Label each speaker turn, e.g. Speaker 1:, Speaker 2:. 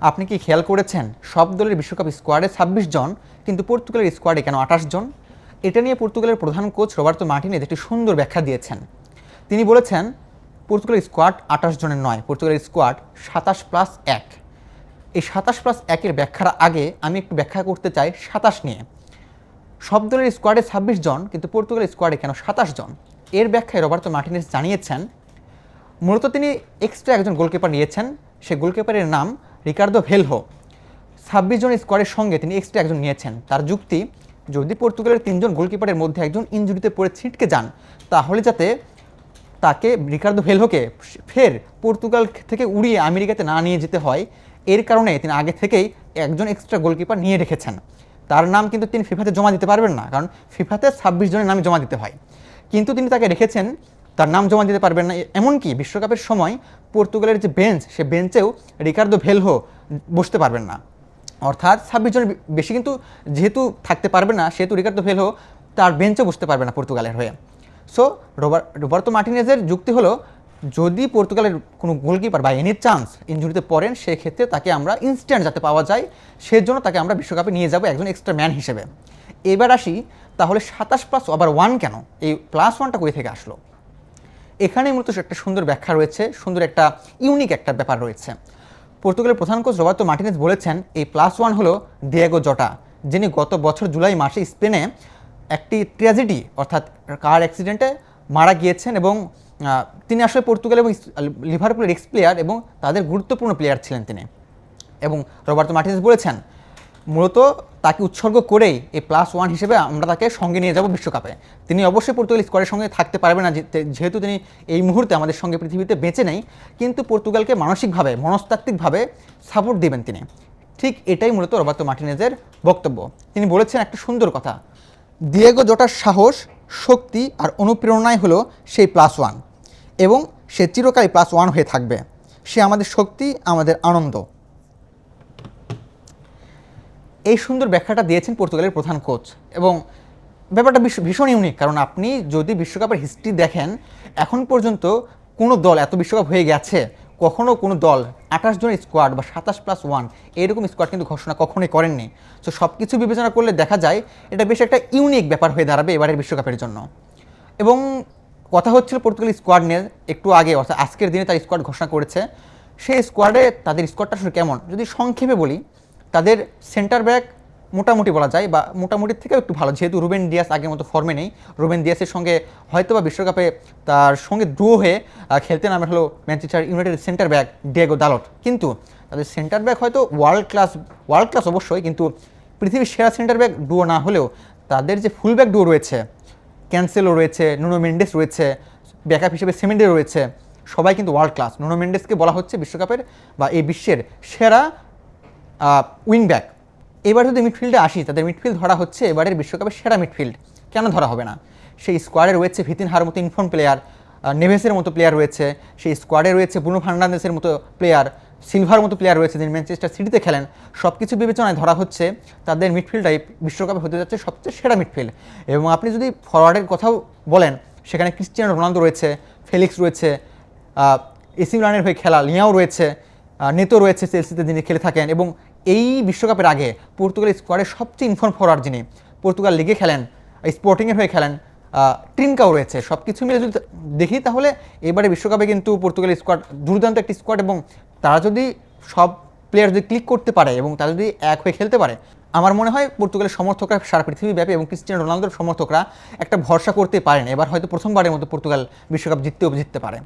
Speaker 1: আপনি কি খেয়াল করেছেন সব দলের বিশ্বকাপ স্কোয়াডে ২৬ জন, কিন্তু পর্তুগালের স্কোয়াডে কেন ২৮ জন? এটা নিয়ে পর্তুগালের প্রধান কোচ রবার্তো মার্টিনেজ একটি সুন্দর ব্যাখ্যা দিয়েছেন। তিনি বলেছেন পর্তুগালের স্কোয়াড ২৮ জনের নয়, পর্তুগালের স্কোয়াড ২৭+১। এই ২৭+১-এর ব্যাখ্যার আগে আমি একটু ব্যাখ্যা করতে চাই ২৭ নিয়ে। সব দলের স্কোয়াডে ২৬ জন, কিন্তু পর্তুগালের স্কোয়াডে কেন ২৭ জন? এর ব্যাখ্যায় রবার্তো মার্টিনেজ জানিয়েছেন মূলত তিনি এক্সট্রা একজন গোলকিপার নিয়েছেন। সে গোলকিপারের নাম রিকার্দো ভেলহো। ২৬ জন স্কোয়াডের সঙ্গে তিনি এক্সট্রা একজন নিয়েছেন। তার যুক্তি, যদি পর্তুগালের ৩ জন গোলকিপারের মধ্যে একজন ইনজুরিতে পড়ে ছিটকে যান, তাহলে যাতে তাকে রিকার্দো ভেলহোকে ফের পর্তুগাল থেকে উড়িয়ে আমেরিকাতে না নিয়ে যেতে হয়, এর কারণে তিনি আগে থেকেই একজন এক্সট্রা গোলকিপার নিয়ে রেখেছেন। তার নাম কিন্তু তিনি ফিফাতে জমা দিতে পারবেন না, কারণ ফিফাতে ২৬ জনের নামে জমা দিতে হয়, কিন্তু তিনি তাকে রেখেছেন, তার নাম জমা দিতে পারবেন না। এমনকি বিশ্বকাপের সময় পর্তুগালের যে বেঞ্চ, সে বেঞ্চেও রিকার্দো ভেলহো বসতে পারবেন না। অর্থাৎ ২৬ জনের বেশি কিন্তু যেহেতু থাকতে পারবে না, সেহেতু রিকার্দো ভেলহো তার বেঞ্চে বসতে পারবে না পর্তুগালের হয়ে। সো রবার্তো মার্টিনেজের যুক্তি হলো, যদি পর্তুগালের কোনো গোলকিপার বা এনি চান্স ইনজুরিতে পড়েন, সেক্ষেত্রে তাকে আমরা ইনস্ট্যান্ট যাতে পাওয়া যায়, সেজন্য তাকে আমরা বিশ্বকাপে নিয়ে যাব একজন এক্সট্রা ম্যান হিসেবে। এবার আসি, তাহলে ২৭+1 কেন? এই +1টা কোথা থেকে আসলো? এখানে মূলত একটা সুন্দর ব্যাখ্যা রয়েছে, সুন্দর একটা ইউনিক একটা ব্যাপার রয়েছে। পর্তুগালের প্রধান কোচ রবার্তো মার্টিনেজ বলেছেন এই +1 হলো দিয়েগো জটা, যিনি গত বছর জুলাই মাসে স্পেনে একটি ট্র্যাজেডি অর্থাৎ কার অ্যাক্সিডেন্টে মারা গিয়েছেন, এবং তিনি আসলে পর্তুগাল এবং লিভারপুলের এক্স প্লেয়ার এবং তাদের গুরুত্বপূর্ণ প্লেয়ার ছিলেন তিনি। এবং রবার্তো মার্টিনেজ বলেছেন মূলত তাকে উৎসর্গ করেই এই +1 হিসেবে আমরা তাকে সঙ্গে নিয়ে যাব বিশ্বকাপে। তিনি অবশ্যই পর্তুগাল স্কোয়াডের সঙ্গে থাকতে পারবে না, যেহেতু তিনি এই মুহূর্তে আমাদের সঙ্গে পৃথিবীতে বেঁচে নেই, কিন্তু পর্তুগালকে মানসিকভাবে মনস্তাত্ত্বিকভাবে সাপোর্ট দেবেন তিনি। ঠিক এটাই মূলত রবার্তো মার্টিনেজের বক্তব্য। তিনি বলেছেন একটা সুন্দর কথা, দিয়েগো জটার সাহস, শক্তি আর অনুপ্রেরণাই হলো সেই +1, এবং সে চিরকালই +1 হয়ে থাকবে। সে আমাদের শক্তি, আমাদের আনন্দ। এই সুন্দর ব্যাখ্যাটা দিয়েছেন পর্তুগালের প্রধান কোচ, এবং ব্যাপারটা ভীষণ ইউনিক। কারণ আপনি যদি বিশ্বকাপের হিস্ট্রি দেখেন, এখন পর্যন্ত কোনো দল এত বিশ্বকাপ হয়ে গেছে, কখনও কোনো দল ২৮ জনের স্কোয়াড বা ২৭+1 এরকম স্কোয়াড কিন্তু ঘোষণা কখনোই করেননি। তো সব কিছু বিবেচনা করলে দেখা যায় এটা বেশ একটা ইউনিক ব্যাপার হয়ে দাঁড়াবে এবারের বিশ্বকাপের জন্য। এবং কথা হচ্ছিল পর্তুগাল স্কোয়াড নিয়ে একটু আগে, অর্থাৎ আজকের দিনে তার স্কোয়াড ঘোষণা করেছে। সেই স্কোয়াডে তাদের স্কোয়াডটা আসলে কেমন যদি সংক্ষেপে বলি, তাদের সেন্টার ব্যাক মোটামুটি বলা যায়, বা মোটামুটির থেকেও একটু ভালো, যেহেতু রুবেন দিয়াস আগের মতো ফর্মে নেই। রুবেন দিয়াসের সঙ্গে হয়তো বা বিশ্বকাপে তার সঙ্গে ড্র হয়ে খেলতে নামে হলো ম্যানচেস্টার ইউনাইটেডের সেন্টার ব্যাক ডিয়েগো দালট। কিন্তু তাদের সেন্টার ব্যাক হয়তো ওয়ার্ল্ড ক্লাস অবশ্যই, কিন্তু পৃথিবীর সেরা সেন্টার ব্যাক ডুও না হলেও তাদের যে ফুল ব্যাক ডুও রয়েছে, ক্যান্সেলো রয়েছে, নুনো মেন্ডেস রয়েছে, ব্যাকআপ হিসেবে সেমেন্ডে রয়েছে, সবাই কিন্তু ওয়ার্ল্ড ক্লাস। নুনো মেন্ডেসকে বলা হচ্ছে বিশ্বকাপের বা এই বিশ্বের সেরা উইং ব্যাক। এবার যদি মিডফিল্ডে আসি, তাদের মিডফিল্ড ধরা হচ্ছে এবারের বিশ্বকাপের সেরা মিডফিল্ড। কেন ধরা হবে না? সেই স্কোয়াডে রয়েছে ভিতিনহার মতো ইনফর্ম প্লেয়ার, নেভেসের মতো প্লেয়ার রয়েছে, সেই স্কোয়াডে রয়েছে ব্রুনো ফার্নান্দেসের মতো প্লেয়ার, সিলভার মতো প্লেয়ার রয়েছে যিনি ম্যানচেস্টার সিটিতে খেলেন। সব কিছু বিবেচনায় ধরা হচ্ছে তাদের মিডফিল্ডটাই বিশ্বকাপে হতে যাচ্ছে সবচেয়ে সেরা মিডফিল্ড। এবং আপনি যদি ফরওয়ার্ডের কথাও বলেন, সেখানে ক্রিস্টিয়ানো রোনালদো রয়েছে, ফেলিক্স রয়েছে, এসি মিলানের হয়ে খেলা লিয়াও রয়েছে, নেতো রয়েছে চেলসিতে যিনি খেলে থাকেন, এবং এই বিশ্বকাপের আগে পর্তুগাল স্কোয়াডের সবচেয়ে ইনফর্ম ফরওয়ার্ড যিনি পর্তুগাল লিগে খেলেন, স্পোর্টিংয়ের হয়ে খেলেন, ট্রিনকাও রয়েছে। সব কিছু মিলে যদি দেখি, তাহলে এবারে বিশ্বকাপে কিন্তু পর্তুগাল স্কোয়াড দুর্দান্ত একটি স্কোয়াড, এবং তারা যদি সব প্লেয়ার যদি ক্লিক করতে পারে এবং তারা যদি এক হয়ে খেলতে পারে, আমার মনে হয় পর্তুগালের সমর্থকরা সারা পৃথিবীব্যাপী এবং ক্রিস্টিয়ানো রোনালদোর সমর্থকরা একটা ভরসা করতে পারেন এবার হয়তো প্রথমবারের মতো পর্তুগাল বিশ্বকাপ জিততে পারে।